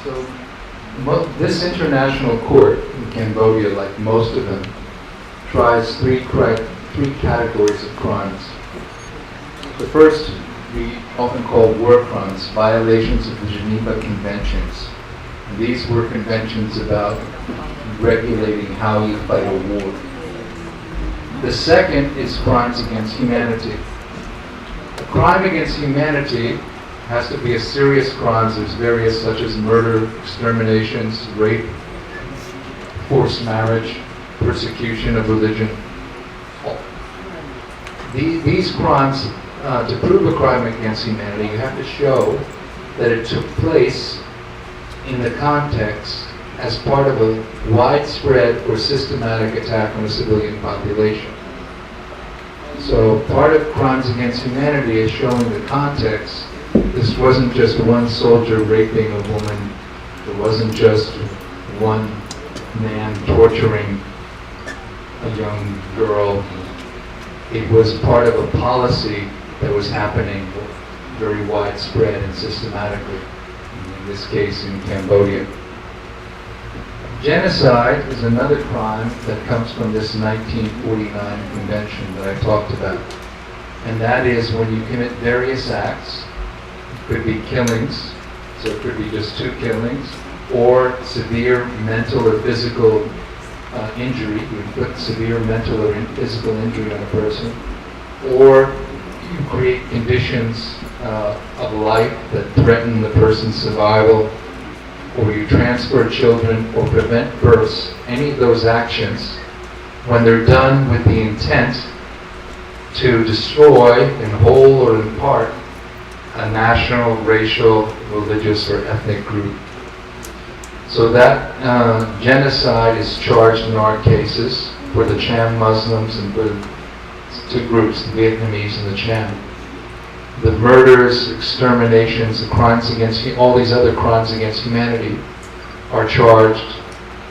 So this international court in Cambodia, like most of them, tries three categories of crimes. The first we often call war crimes, violations of the Geneva Conventions. And these were conventions about regulating how you fight a war. The second is crimes against humanity. A crime against humanity has to be a serious crime. There's various such as murder, exterminations, rape, forced marriage, persecution of religion. These crimes, to prove a crime against humanity, you have to show that it took place in the context as part of a widespread or systematic attack on a civilian population. So part of crimes against humanity is showing the context. This wasn't just one soldier raping a woman. It wasn't just one man torturing a young girl. It was part of a policy that was happening very widespread and systematically, in this case in Cambodia. Genocide is another crime that comes from this 1949 convention that I talked about. And that is when you commit various acts. It could be killings, so it could be just 2 killings, or severe mental or physical injury. You inflict severe mental or physical injury on a person, or you create conditions of life that threaten the person's survival, or you transfer children or prevent births. Any of those actions, when they're done with the intent to destroy in whole or in part a national, racial, religious, or ethnic group. So that genocide is charged in our cases for the Cham Muslims and for 2 groups, the Vietnamese and the Cham. The murders, exterminations, the crimes against, all these other crimes against humanity are charged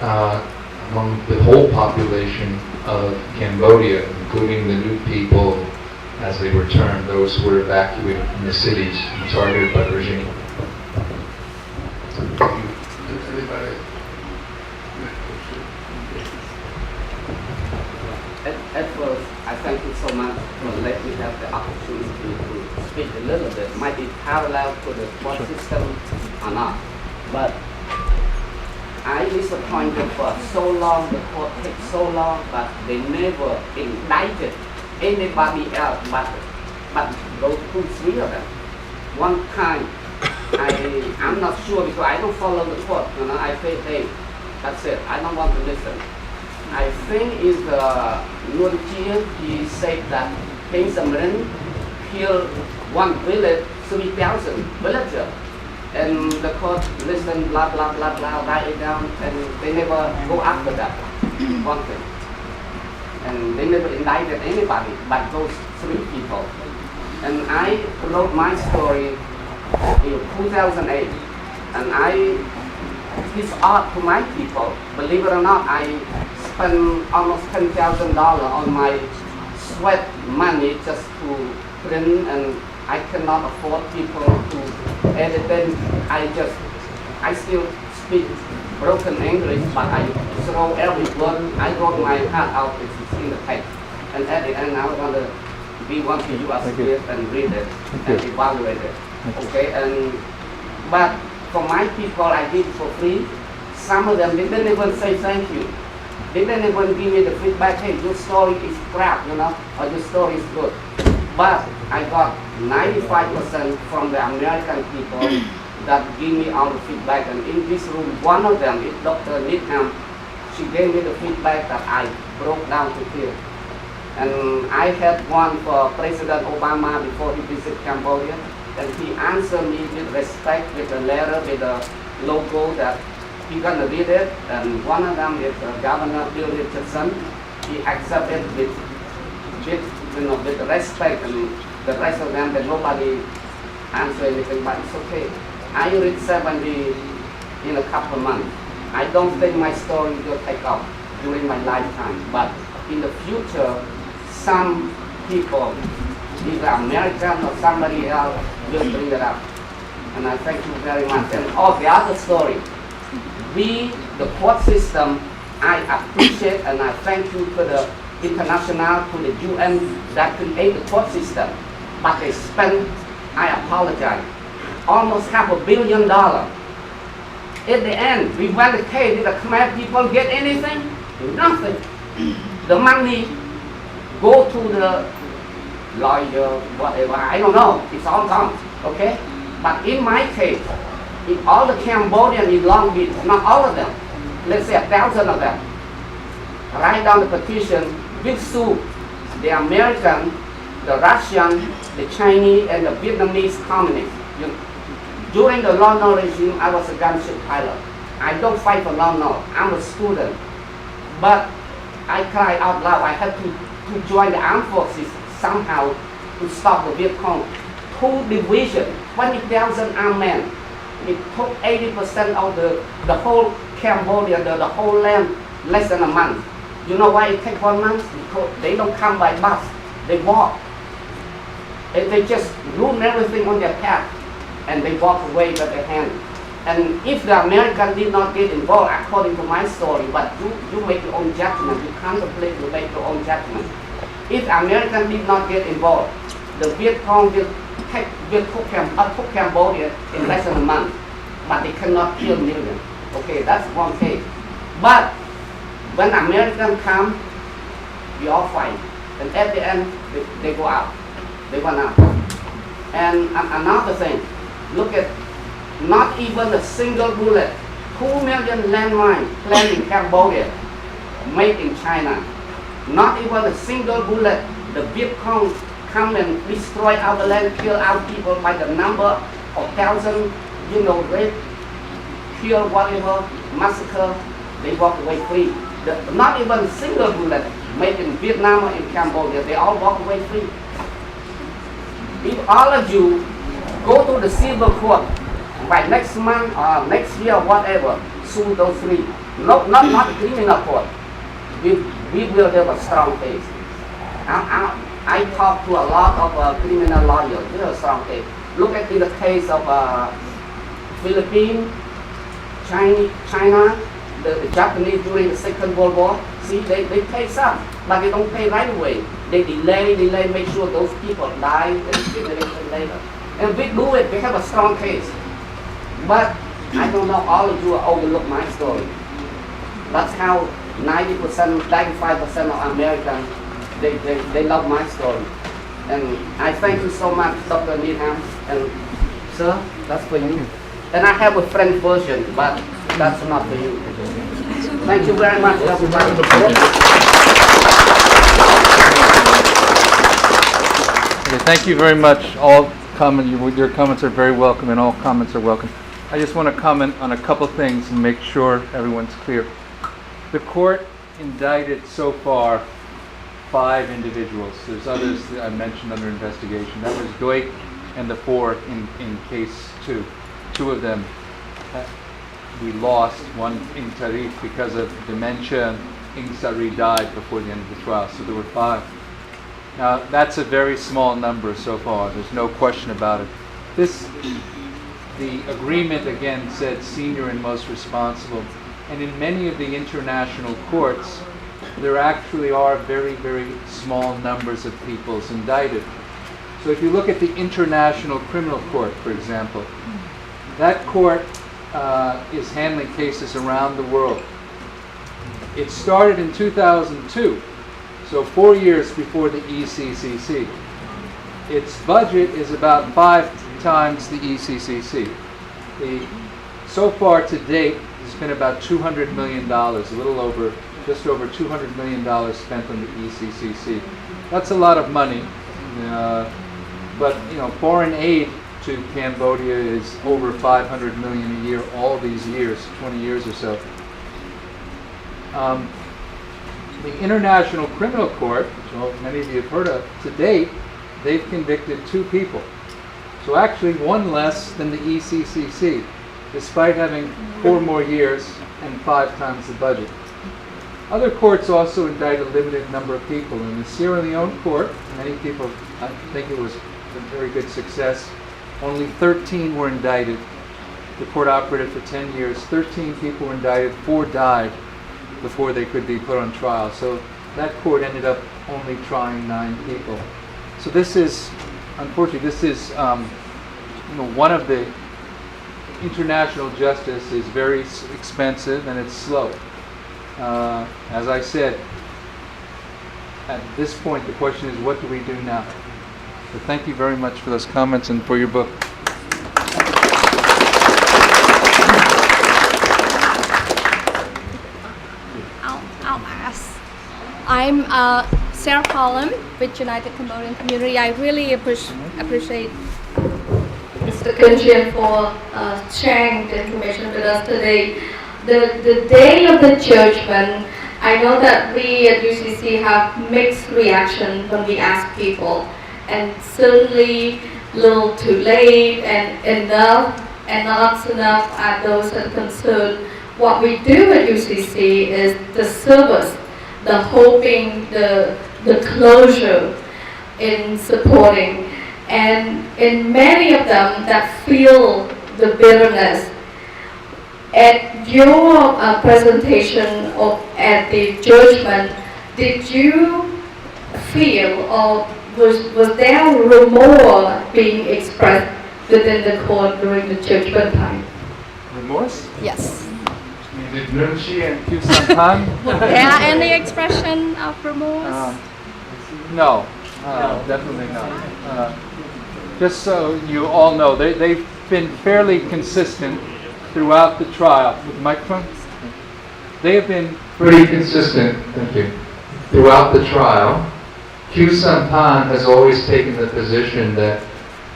among the whole population of Cambodia, including the new people, as they were termed, those who were evacuated from the cities and targeted by the regime. At first, I thank you so much for letting me have the opportunity to speak a little bit. Might be parallel to the court system or not, but I disappointed for so long. The court takes so long, but they never indicted anybody else but those 2-3 of them. One time, I'm not sure because I don't follow the court. I say, hey, that's it. I don't want to listen. I think is Nguyen Chia. He said that Heng Samrin killed one village, 3,000 villagers, and the court listened, blah blah blah blah, write it down, and they never go after that one thing, and they never indicted anybody but those 3 people. And I wrote my story in 2008, and I teach art to my people. Believe it or not, I spent almost $10,000 on my sweat money just to print, and I cannot afford people to edit them. I still speak broken English, but I throw every word. I wrote my heart out, it's in the text, and edit, and I want to be one to you as it and read it and evaluate it. Okay, but for my people, I did it for free. Some of them, they didn't even say thank you. They didn't even give me the feedback, hey, your story is crap, or your story is good. But I got 95% from the American people that give me all the feedback. And in this room, one of them is Dr. Needham. She gave me the feedback that I broke down to tears. And I had one for President Obama before he visited Cambodia. And he answered me with respect, with a letter, with a logo that he's gonna read it. And one of them is Governor Bill Richardson. He accepted with respect, and the rest of them, that nobody answer anything, but it's okay. I read 70 in a couple of months. I don't think my story will take off during my lifetime, but in the future, some people, either American or somebody else, will bring it up. And I thank you very much. And all the other story, the court system, I appreciate and I thank you for the international, to the UN that create the court system. But they spend, I apologize, almost $500 million. At the end, we went to case, did the Khmer people get anything? Nothing. The money go to the lawyer, whatever, I don't know, it's all gone, okay? But in my case, in all the Cambodians in Long Beach, not all of them, let's say 1,000 of them, write down the petition, we sue the American, the Russian, the Chinese, and the Vietnamese communists. During the Law No regime, I was a gunship pilot. I don't fight for Law No, I'm a student. But I cried out loud, I had to join the armed forces somehow to stop the Viet Cong. 2 divisions, 20,000 armed men. It took 80% of the whole Cambodia, the whole land, less than a month. You know why it takes 1 month? Because they don't come by bus, they walk. And they just ruin everything on their path, and they walk away with their hand. And if the Americans did not get involved, according to my story, but you make your own judgment, you contemplate, you make your own judgment. If Americans did not get involved, the Viet Cong will took Cambodia in less than a month, but they cannot kill millions. Okay, that's one case. But when Americans come, we all fight, and at the end, they go out. They went out. And another thing, look at not even a single bullet. 2 million landmines planted in Cambodia, made in China. Not even a single bullet. The Viet Cong come and destroy our land, kill our people by the number of thousands, rape, kill, whatever, massacre. They walk away free. Not even a single bullet made in Vietnam or in Cambodia. They all walk away free. If all of you go to the civil court by next month or next year, whatever, sue those 3. No, not the criminal court. We will have a strong case. I talk to a lot of criminal lawyers. We have a strong case. Look at in the case of Philippines, China, the Japanese during the Second World War. See, they pay some, but they don't pay right away. They delay, make sure those people die and generation later. And we do it, we have a strong case. But I don't know, all of you overlook my story. That's how 90%, 95% of Americans, they love my story. And I thank you so much, Dr. Needham. And sir, that's for you. And I have a French version, but that's not for you. Thank you very much, everybody. Okay, thank you very much. Your comments are very welcome, and all comments are welcome. I just want to comment on a couple things and make sure everyone's clear. The court indicted so far 5 individuals. There's others that I mentioned under investigation. That was Duik and the 4th in case 2. 2 of them we lost. One in Tarif because of dementia. Ing Sari died before the end of the trial, so there were 5. Now that's a very small number so far. There's no question about it. The agreement again said senior and most responsible, and in many of the international courts, there actually are very, very small numbers of people indicted. So if you look at the International Criminal Court, for example, that court is handling cases around the world. It started in 2002, so 4 years before the ECCC. Its budget is about 5 times the ECCC. So far to date, it's been about $200 million, just over $200 million spent on the ECCC. That's a lot of money, but foreign aid to Cambodia is over $500 million a year all these years, 20 years or so. The International Criminal Court, which many of you have heard of, to date, they've convicted 2 people. So actually 1 less than the ECCC, despite having 4 more years and 5 times the budget. Other courts also indict a limited number of people. In the Sierra Leone court, many people, I think it was a very good success. only 13 were indicted. The court operated for 10 years. 13 people were indicted. 4 died before they could be put on trial. So that court ended up only trying 9 people. So this is, unfortunately, this is one of the international justice is very expensive and it's slow. As I said, at this point the question is, what do we do now? So thank you very much for those comments and for your book. I'll pass. I'm Sarah Column with United Cambodian Community. I really appreciate Mr. Kunjian for sharing the information with us today. The day of the judgment, I know that we at UCC have mixed reaction when we ask people, and certainly little too late and enough and not enough are those that are concerned. What we do at UCC is the service, the hoping, the closure in supporting. And in many of them that feel the bitterness, at your presentation at the judgment, did you feel or was there remorse being expressed within the court during the judgment time? Remorse? Yes. Did Nunchi and Kyu Sampan? Was there any expression of remorse? No, definitely not. Just so you all know, they've been fairly consistent throughout the trial. With the microphone? They have been pretty consistent, thank you, throughout the trial. Kyu Sampan has always taken the position that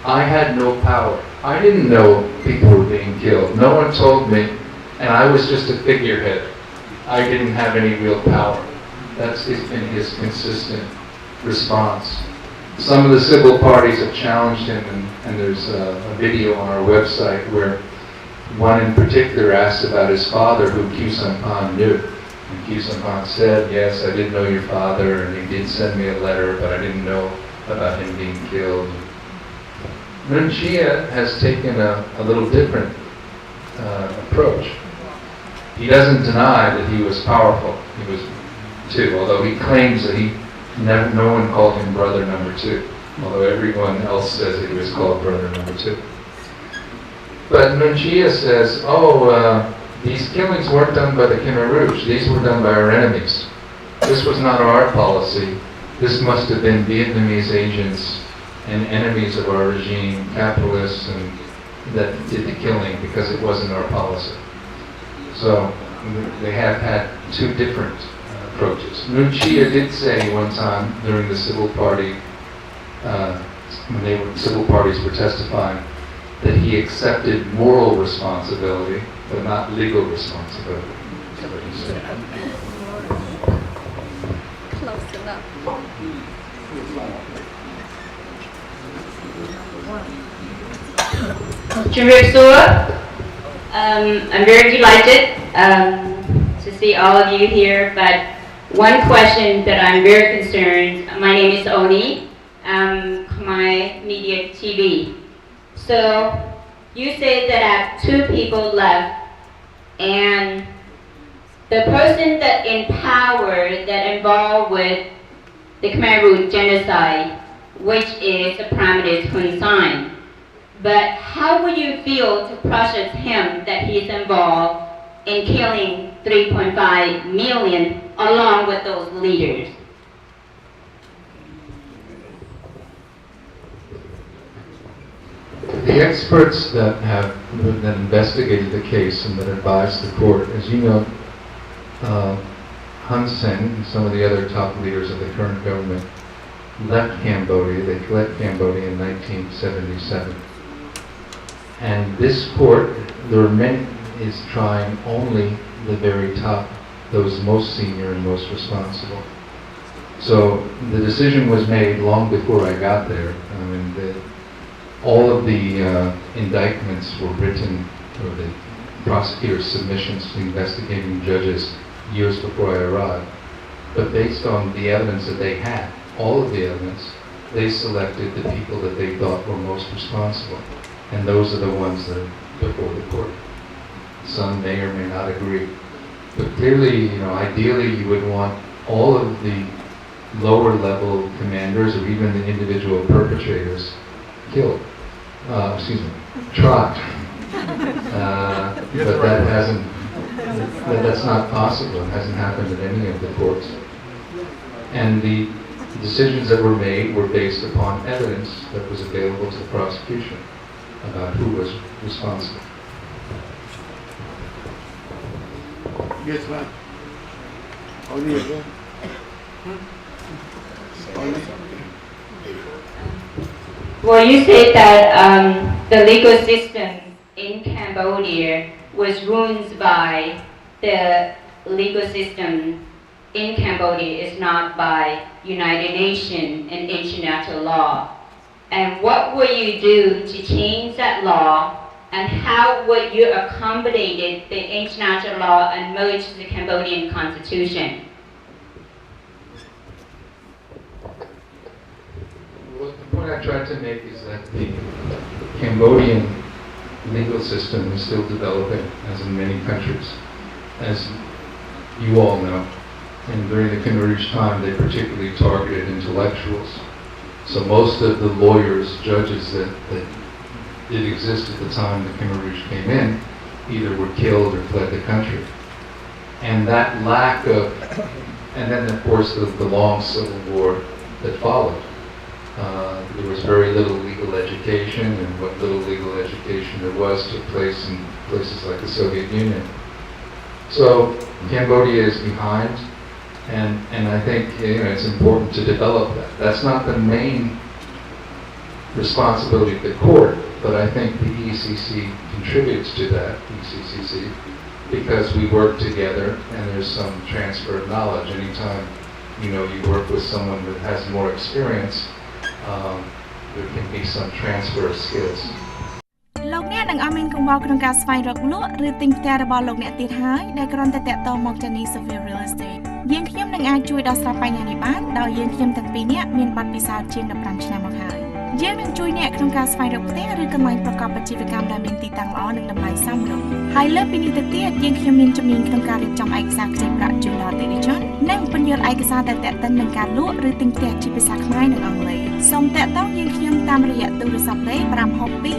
I had no power. I didn't know people were being killed. No one told me, and I was just a figurehead. I didn't have any real power. That's been his consistent response. Some of the civil parties have challenged him, and there's a video on our website where one in particular asked about his father, who Kyu Sampan knew. And Kyu Sampan said, yes, I did know your father, and he did send me a letter, but I didn't know about him being killed. Nunchia has taken a little different approach. He doesn't deny that he was powerful. He was too, although he claims that no one called him brother number 2, although everyone else says that he was called brother number 2. But Nunchia says, these killings weren't done by the Khmer Rouge. These were done by our enemies. This was not our policy. This must have been Vietnamese agents and enemies of our regime, capitalists, and that did the killing, because it wasn't our policy. So they have had 2 different approaches. Nunchia did say one time during the civil party, when civil parties were testifying, that he accepted moral responsibility, but not legal responsibility. That's what he said. Close enough. I'm very delighted to see all of you here, but one question that I'm very concerned. My name is Oni, Khmer Media TV. So you said that I have 2 people left, and the person that in power that involved with the Khmer Rouge genocide, which is the Prime Minister Hun Sen. But how would you feel to process him that he's involved in killing 3.5 million along with those leaders? The experts that investigated the case and that advised the court, as you know, Hun Sen and some of the other top leaders of the current government left Cambodia. They fled Cambodia in 1977. And this court, is trying only the very top, those most senior and most responsible. So the decision was made long before I got there. I mean, all of the indictments were written, or the prosecutor's submissions to investigating judges, years before I arrived. But based on the evidence that they had, all of the evidence, they selected the people that they thought were most responsible. And those are the ones that are before the court. Some may or may not agree. But clearly, ideally you would want all of the lower level commanders or even the individual perpetrators killed. Tried. But that's not possible. It hasn't happened in any of the courts. And the decisions that were made were based upon evidence that was available to the prosecution about who was responsible. Yes, ma'am. Only again. Only. Well, you said that the legal system in Cambodia was ruined by the legal system in Cambodia is not by United Nations and international law. And what will you do to change that law, and how would you accommodate the international law and merge the Cambodian constitution? Well, the point I tried to make is that the Cambodian legal system is still developing, as in many countries, as you all know. And during the Khmer Rouge time, they particularly targeted intellectuals. So most of the lawyers, judges that did exist at the time the Khmer Rouge came in, either were killed or fled the country. And that lack of, and then of course the long civil war that followed. There was very little legal education, and what little legal education there was took place in places like the Soviet Union. So Cambodia is behind, and I think it's important to develop that. That's not the main responsibility of the court, but I think the ECC contributes to that, ECCC, because we work together and there's some transfer of knowledge. Anytime you work with someone that has more experience, there can be some transfer of skills. លោកអ្នកនឹងអត់មានកង្វល់ក្នុងការស្វែងរកលក់ឬទិញផ្ទះរបស់លោកអ្នកទៀតហើយដែលគ្រាន់តែតាក់ទងមកចានី Severe Real Estate យើងខ្ញុំនឹងអាចជួយដោះស្រាយបញ្ហានេះបានដោយយើងខ្ញុំទាំងពីរនាក់មានបទពិសោធន៍ជាង15ឆ្នាំមកហើយយើងនឹងជួយអ្នកក្នុងការស្វែងរកផ្ទះឬកន្លែងប្រកបអាជីវកម្មដែលមានទីតាំងល្អនិងតម្លៃសមរម្យហើយលើសពីនេះទៅទៀតយើងខ្ញុំមានជំនាញក្នុងការរៀបចំឯកសារខ្ចីប្រាក់ជូនដល់អតិថិជននិងពន្យល់ឯកសារដែលទាក់ទិននឹងការលក់ឬទិញផ្ទះជាភាសាខ្មែរនិងអង់គ្លេសសូមតាក់ទងយើងខ្ញុំតាមរយៈទូរស័ព្ទលេខ562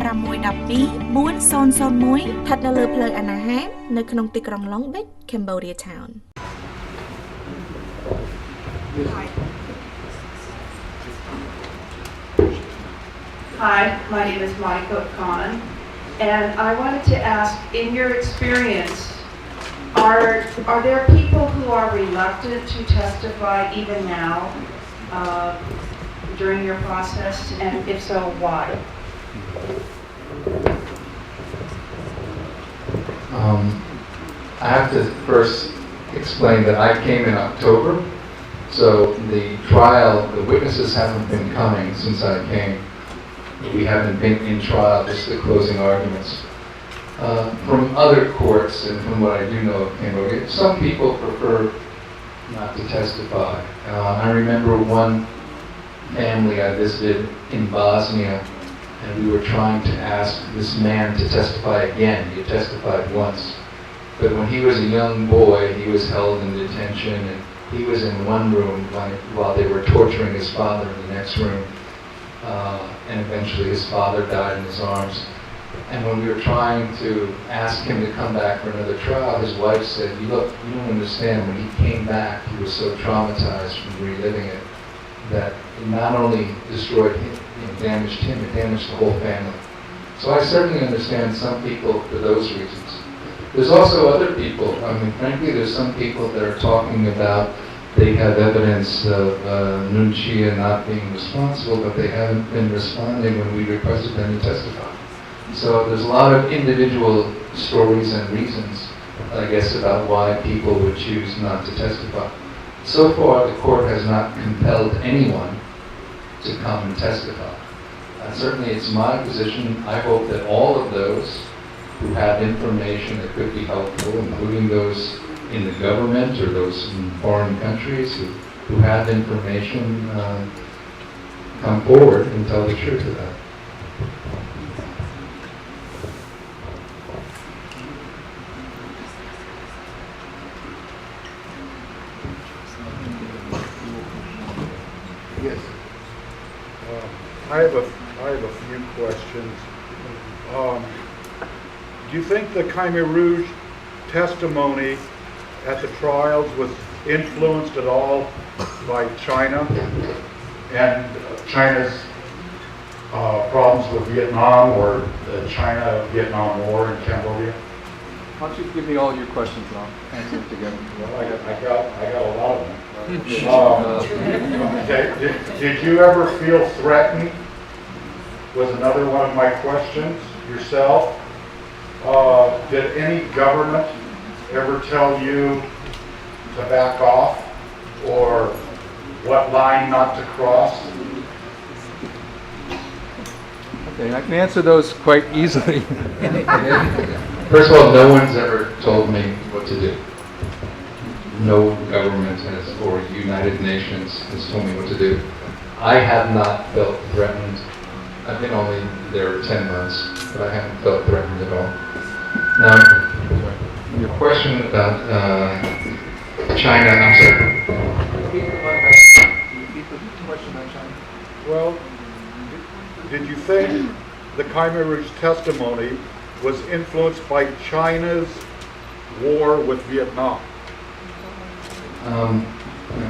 612 4001 ស្ថិតនៅលើផ្លូវអាណាហាននៅក្នុងទីក្រុង Long Beach, Cambodia Town. Hi, my name is Monica Khan, and I wanted to ask, in your experience, are there people who are reluctant to testify even now during your process, and if so, why? I have to first explain that I came in October, so the trial, the witnesses haven't been coming since I came. We haven't been in trial, just the closing arguments. From other courts and from what I do know of Cambodia, some people prefer not to testify. I remember one family I visited in Bosnia, and we were trying to ask this man to testify again. He had testified once. But when he was a young boy, he was held in detention, and he was in one room while they were torturing his father in the next room. And eventually his father died in his arms. And when we were trying to ask him to come back for another trial, his wife said, look, you don't understand, when he came back, he was so traumatized from reliving it that it not only destroyed him, damaged him, it damaged the whole family. So I certainly understand some people for those reasons. There's also other people, frankly, there's some people that are talking about they have evidence of Nunchia not being responsible, but they haven't been responding when we requested them to testify. So there's a lot of individual stories and reasons, I guess, about why people would choose not to testify. So far, the court has not compelled anyone to come and testify. Certainly it's my position, I hope that all of those who have information that could be helpful, including those in the government or those in foreign countries who have information, come forward and tell the truth of that. I have a few questions. Do you think the Khmer Rouge testimony at the trials was influenced at all by China and China's problems with Vietnam or the China-Vietnam War in Cambodia? Why don't you give me all your questions and I'll answer them together. Well, I got a lot of them. Okay. Did you ever feel threatened? Was another one of my questions. Yourself? Did any government ever tell you to back off or what line not to cross? Okay, I can answer those quite easily. First of all, no one's ever told me what to do. No government has, or United Nations has told me what to do. I have not felt threatened. I've been only there 10 months, but I haven't felt threatened at all. Now, your question about China, I'm sorry. Repeat the question about China. Well, did you think the Khmer Rouge testimony was influenced by China's war with Vietnam? I'm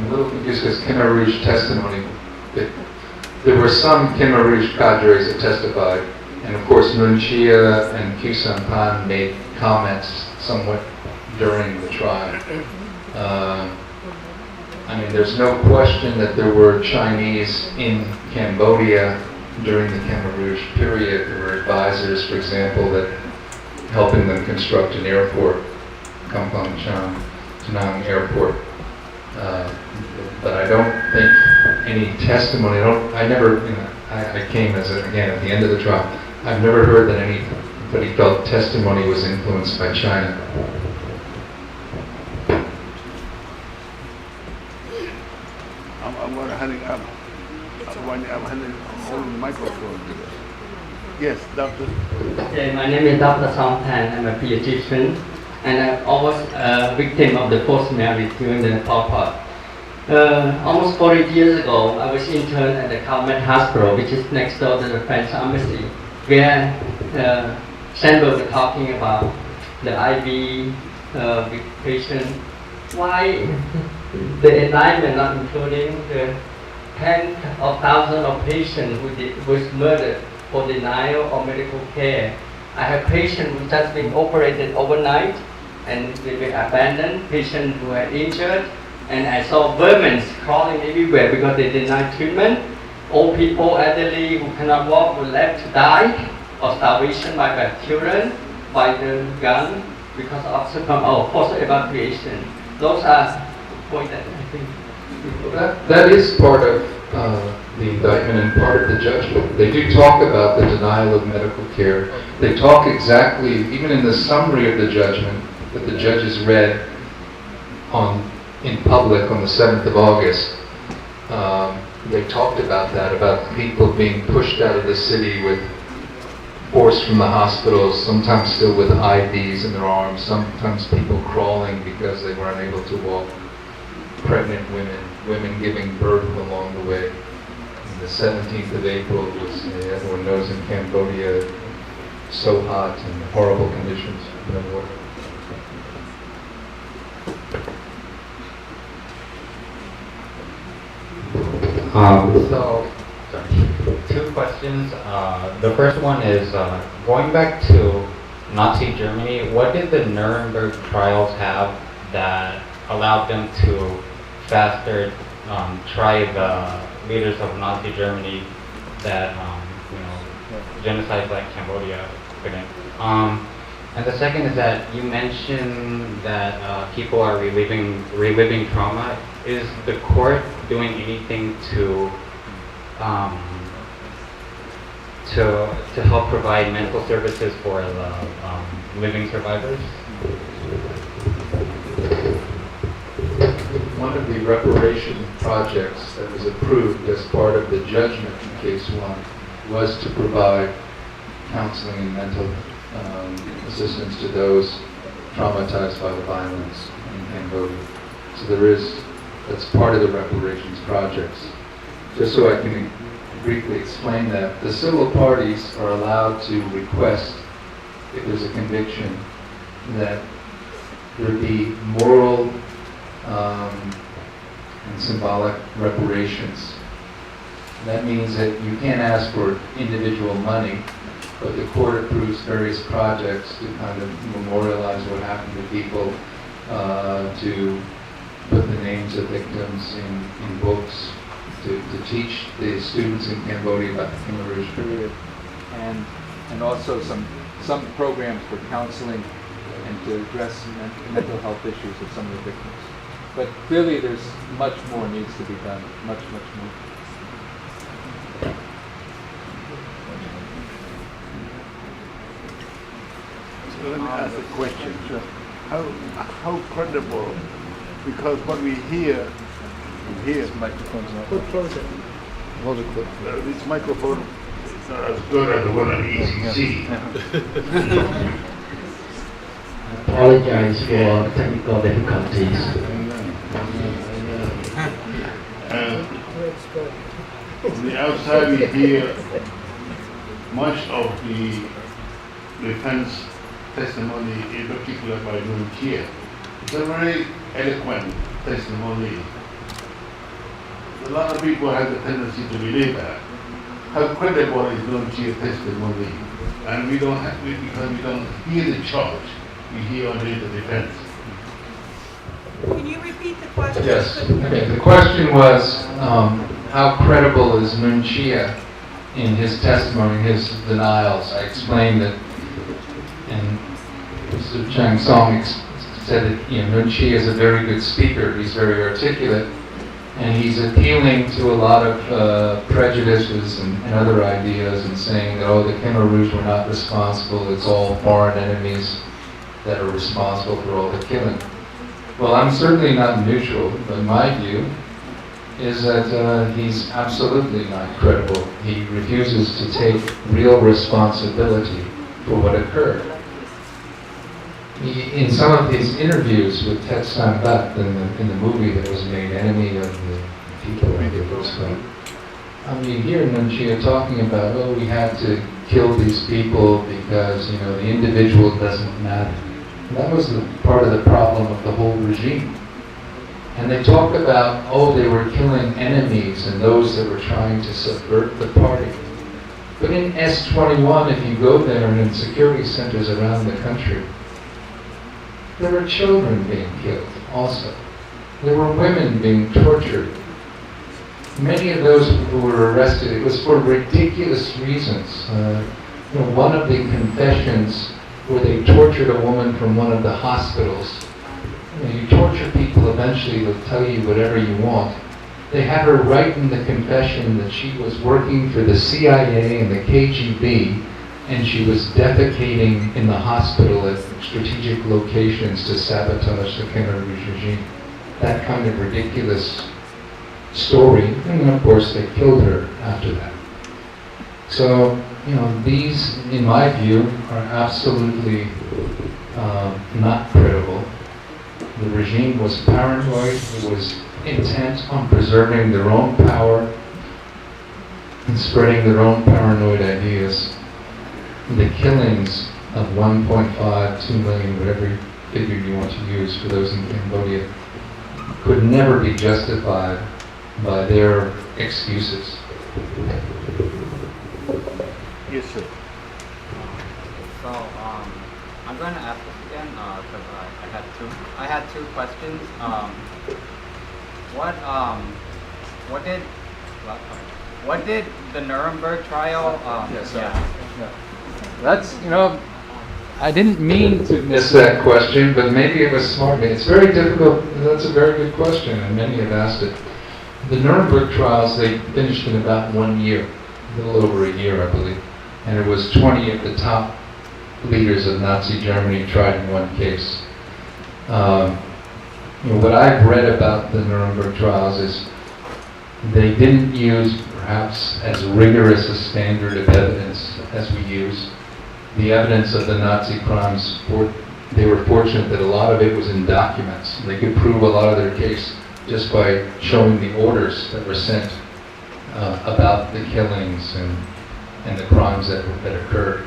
a little confused because Khmer Rouge testimony, there were some Khmer Rouge cadres that testified, and of course Nun Chia and Khieu Samphan made comments somewhat during the trial. I mean, there's no question that there were Chinese in Cambodia during the Khmer Rouge period. There were advisors, for example, that helping them construct an airport, Kampong Chanang Airport. But I don't think any testimony, I came again at the end of the trial. I've never heard that anybody felt testimony was influenced by China. I'm going to hand it up. I'm handing the microphone. Yes, doctor. Okay, my name is Dr. Song Tan. I'm a pediatrician, and I'm almost a victim of the forced marriage during the POL POT. Almost 40 years ago, I was interned at the Calmet Hospital, which is next door to the French Embassy, where Sandberg was talking about the IV patient. Why the enlightenment not including the tens of thousands of patients who was murdered for denial of medical care? I have patients who just been operated overnight and they were abandoned, patients who are injured, and I saw vermin crawling everywhere because they denied treatment. Old people, elderly who cannot walk were left to die of starvation by children, by the gun, because of forced evacuation. Those are points that I think. That is part of the indictment and part of the judgment. They do talk about the denial of medical care. They talk exactly, even in the summary of the judgment that the judges read in public on the 7th of August, they talked about that, about people being pushed out of the city with force from the hospitals, sometimes still with IVs in their arms, sometimes people crawling because they were unable to walk, pregnant women giving birth along the way. And the 17th of April was, everyone knows, in Cambodia, so hot and horrible conditions, no water. So, two questions. The first one is, going back to Nazi Germany, what did the Nuremberg trials have that allowed them to faster try the leaders of Nazi Germany that, genocides like Cambodia couldn't? And the second is that you mentioned that people are reliving trauma. Is the court doing anything to help provide mental services for the living survivors? One of the reparation projects that was approved as part of the judgment in Case 1 was to provide counseling and mental assistance to those traumatized by the violence in Cambodia. So that's part of the reparations projects. Just so I can briefly explain that. The civil parties are allowed to request, if there's a conviction, that there be moral and symbolic reparations. That means that you can't ask for individual money, but the court approves various projects to kind of memorialize what happened to people, to put the names of victims in books, to teach the students in Cambodia about the Khmer Rouge period. And also some programs for counseling and to address mental health issues of some of the victims. But clearly there's much more needs to be done, much more. So let me ask a question. Sure. How credible, because what we hear This microphone's not. hold it close. This microphone It's not as good as the one on ECC. I apologize for technical difficulties. On the outside we hear much of the defense testimony, in particular by Noon Chia. It's a very eloquent testimony. A lot of people have the tendency to believe that. How credible is Noon Chia's testimony? And because we don't hear the charge, we hear only the defense. Can you repeat the question? Yes. Okay. The question was, how credible is Noon Chia in his testimony, his denials? I explained that, and Mr. Chang Song said that Noon Chia is a very good speaker. He's very articulate, and he's appealing to a lot of prejudices and other ideas, and saying that, oh, the Khmer Rouge were not responsible. It's all foreign enemies that are responsible for all the killing. Well, I'm certainly not neutral, but my view is that he's absolutely not credible. He refuses to take real responsibility for what occurred. In some of his interviews with Tet San Bat in the movie that was made, Enemy of the People, I think it was called, you hear Noon Chia talking about, oh, we had to kill these people because, the individual doesn't matter. That was part of the problem of the whole regime. And they talk about, oh, they were killing enemies and those that were trying to subvert the party. But in S21, if you go there and in security centers around the country, there were children being killed also. There were women being tortured. Many of those who were arrested, it was for ridiculous reasons. One of the confessions where they tortured a woman from one of the hospitals. You torture people, eventually they'll tell you whatever you want. They had her write in the confession that she was working for the CIA and the KGB, and she was defecating in the hospital at strategic locations to sabotage the Khmer Rouge regime. That kind of ridiculous story, and then of course they killed her after that. So, these, in my view, are absolutely not credible. The regime was paranoid, it was intent on preserving their own power and spreading their own paranoid ideas. The killings of 1.5, 2 million, whatever figure you want to use for those in Cambodia, could never be justified by their excuses. Yes, sir. So I'm going to ask this again because I had two questions. What did the Nuremberg trial? That's, I didn't mean to Miss that question, but maybe it was smart. It's very difficult. That's a very good question, and many have asked it. The Nuremberg trials, they finished in about 1 year, a little over a year, I believe. And it was 20 of the top leaders of Nazi Germany tried in one case. What I've read about the Nuremberg trials is they didn't use perhaps as rigorous a standard of evidence as we use. The evidence of the Nazi crimes, they were fortunate that a lot of it was in documents. They could prove a lot of their case just by showing the orders that were sent about the killings and the crimes that occurred.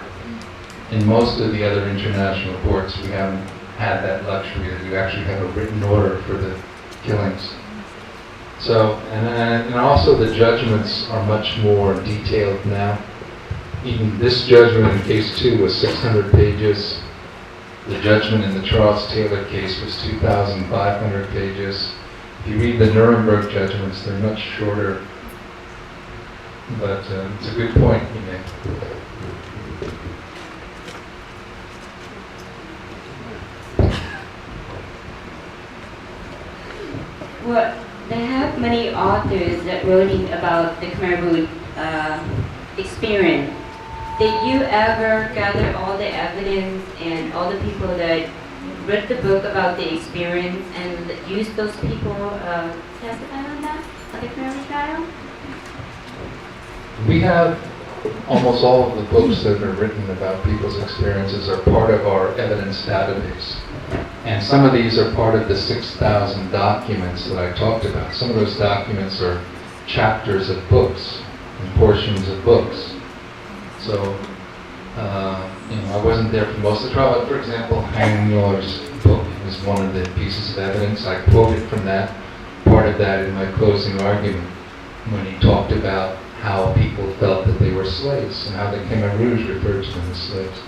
In most of the other international courts, we haven't had that luxury that you actually have a written order for the killings. So, and also the judgments are much more detailed now. Even this judgment in case 2 was 600 pages. The judgment in the Charles Taylor case was 2,500 pages. If you read the Nuremberg judgments, they're much shorter. But it's a good point you make. Well, they have many authors that wrote about the Khmer Rouge experience. Did you ever gather all the evidence and all the people that read the book about the experience and use those people testify on that at the Khmer Rouge trial? We have almost all of the books that are written about people's experiences are part of our evidence database. And some of these are part of the 6,000 documents that I talked about. Some of those documents are chapters of books and portions of books. So, I wasn't there for most of the trial. But for example, Hang Mueller's book is one of the pieces of evidence. I quoted from that, part of that in my closing argument, when he talked about how people felt that they were slaves and how the Khmer Rouge referred to them as slaves.